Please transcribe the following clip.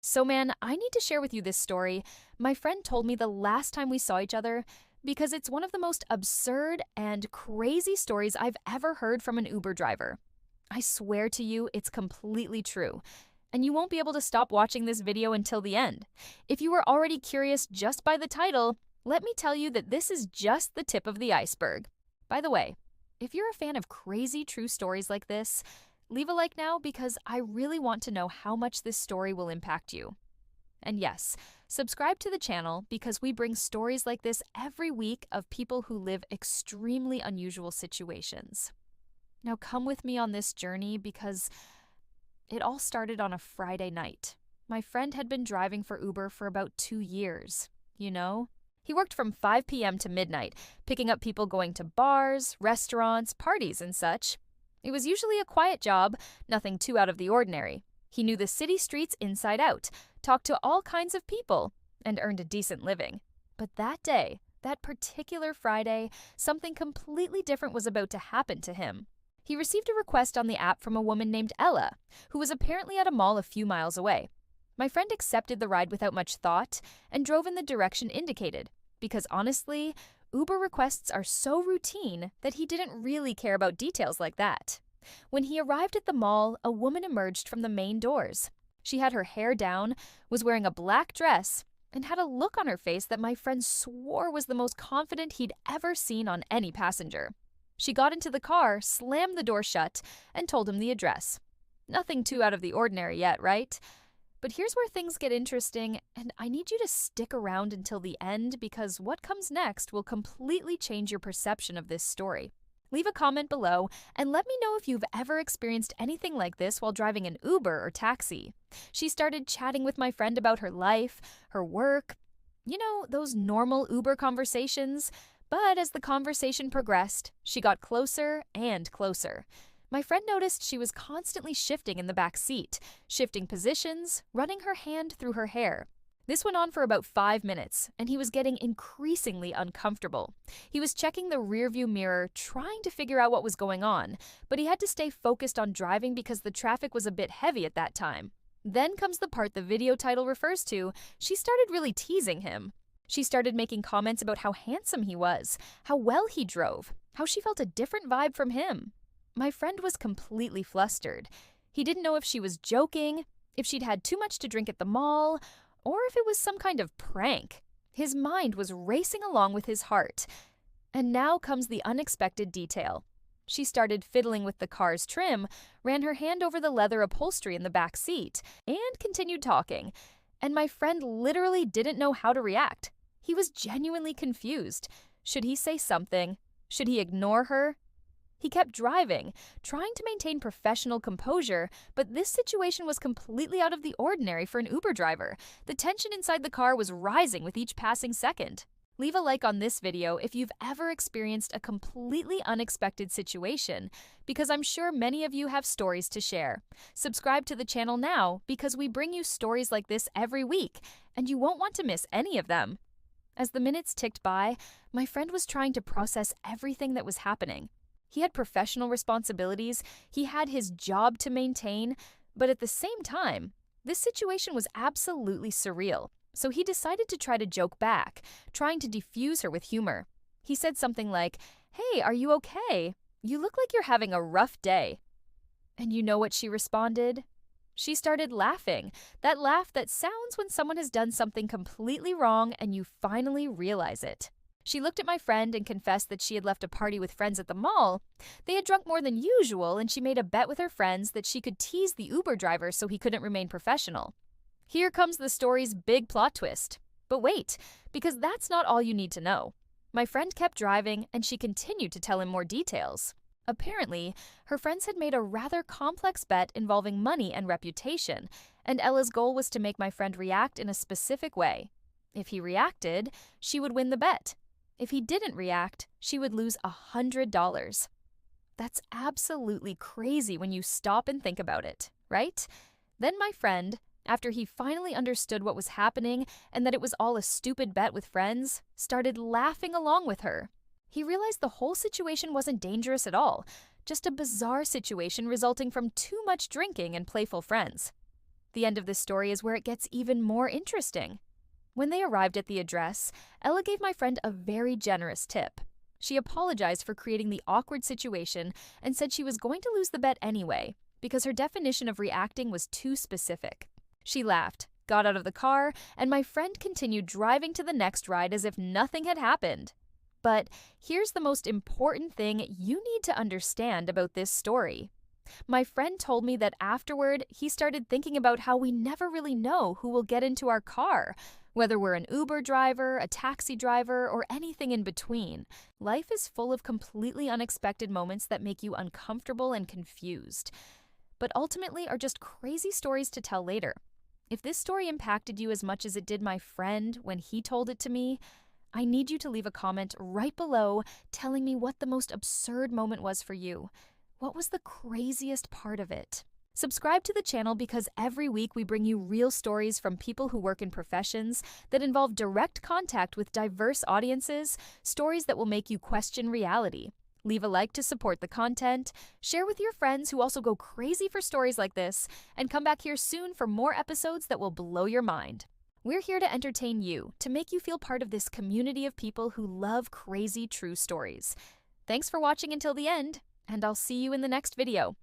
So, man, I need to share with you this story. My friend told me the last time we saw each other because it's one of the most absurd and crazy stories I've ever heard from an Uber driver. I swear to you, it's completely true. And you won't be able to stop watching this video until the end. If you were already curious just by the title, let me tell you that this is just the tip of the iceberg. By the way, if you're a fan of crazy true stories like this, leave a like now because I really want to know how much this story will impact you. And yes, subscribe to the channel because we bring stories like this every week of people who live extremely unusual situations. Now come with me on this journey because it all started on a Friday night. My friend had been driving for Uber for about 2 years, you know? He worked from 5 p.m. to midnight, picking up people going to bars, restaurants, parties, and such. It was usually a quiet job, nothing too out of the ordinary. He knew the city streets inside out, talked to all kinds of people, and earned a decent living. But that day, that particular Friday, something completely different was about to happen to him. He received a request on the app from a woman named Ella, who was apparently at a mall a few miles away. My friend accepted the ride without much thought and drove in the direction indicated, because honestly, Uber requests are so routine that he didn't really care about details like that. When he arrived at the mall, a woman emerged from the main doors. She had her hair down, was wearing a black dress, and had a look on her face that my friend swore was the most confident he'd ever seen on any passenger. She got into the car, slammed the door shut, and told him the address. Nothing too out of the ordinary yet, right? But here's where things get interesting, and I need you to stick around until the end because what comes next will completely change your perception of this story. Leave a comment below and let me know if you've ever experienced anything like this while driving an Uber or taxi. She started chatting with my friend about her life, her work, those normal Uber conversations. But as the conversation progressed, she got closer and closer. My friend noticed she was constantly shifting in the back seat, shifting positions, running her hand through her hair. This went on for about 5 minutes, and he was getting increasingly uncomfortable. He was checking the rearview mirror, trying to figure out what was going on, but he had to stay focused on driving because the traffic was a bit heavy at that time. Then comes the part the video title refers to. She started really teasing him. She started making comments about how handsome he was, how well he drove, how she felt a different vibe from him. My friend was completely flustered. He didn't know if she was joking, if she'd had too much to drink at the mall, or if it was some kind of prank. His mind was racing along with his heart. And now comes the unexpected detail. She started fiddling with the car's trim, ran her hand over the leather upholstery in the back seat, and continued talking. And my friend literally didn't know how to react. He was genuinely confused. Should he say something? Should he ignore her? He kept driving, trying to maintain professional composure, but this situation was completely out of the ordinary for an Uber driver. The tension inside the car was rising with each passing second. Leave a like on this video if you've ever experienced a completely unexpected situation, because I'm sure many of you have stories to share. Subscribe to the channel now because we bring you stories like this every week, and you won't want to miss any of them. As the minutes ticked by, my friend was trying to process everything that was happening. He had professional responsibilities, he had his job to maintain, but at the same time, this situation was absolutely surreal. So he decided to try to joke back, trying to defuse her with humor. He said something like, "Hey, are you okay? You look like you're having a rough day." And you know what she responded? She started laughing, that laugh that sounds when someone has done something completely wrong and you finally realize it. She looked at my friend and confessed that she had left a party with friends at the mall. They had drunk more than usual, and she made a bet with her friends that she could tease the Uber driver so he couldn't remain professional. Here comes the story's big plot twist. But wait, because that's not all you need to know. My friend kept driving, and she continued to tell him more details. Apparently, her friends had made a rather complex bet involving money and reputation, and Ella's goal was to make my friend react in a specific way. If he reacted, she would win the bet. If he didn't react, she would lose $100. That's absolutely crazy when you stop and think about it, right? Then my friend, after he finally understood what was happening and that it was all a stupid bet with friends, started laughing along with her. He realized the whole situation wasn't dangerous at all, just a bizarre situation resulting from too much drinking and playful friends. The end of this story is where it gets even more interesting. When they arrived at the address, Ella gave my friend a very generous tip. She apologized for creating the awkward situation and said she was going to lose the bet anyway, because her definition of reacting was too specific. She laughed, got out of the car, and my friend continued driving to the next ride as if nothing had happened. But here's the most important thing you need to understand about this story. My friend told me that afterward, he started thinking about how we never really know who will get into our car, whether we're an Uber driver, a taxi driver, or anything in between. Life is full of completely unexpected moments that make you uncomfortable and confused, but ultimately are just crazy stories to tell later. If this story impacted you as much as it did my friend when he told it to me, I need you to leave a comment right below telling me what the most absurd moment was for you. What was the craziest part of it? Subscribe to the channel because every week we bring you real stories from people who work in professions that involve direct contact with diverse audiences, stories that will make you question reality. Leave a like to support the content, share with your friends who also go crazy for stories like this, and come back here soon for more episodes that will blow your mind. We're here to entertain you, to make you feel part of this community of people who love crazy true stories. Thanks for watching until the end, and I'll see you in the next video.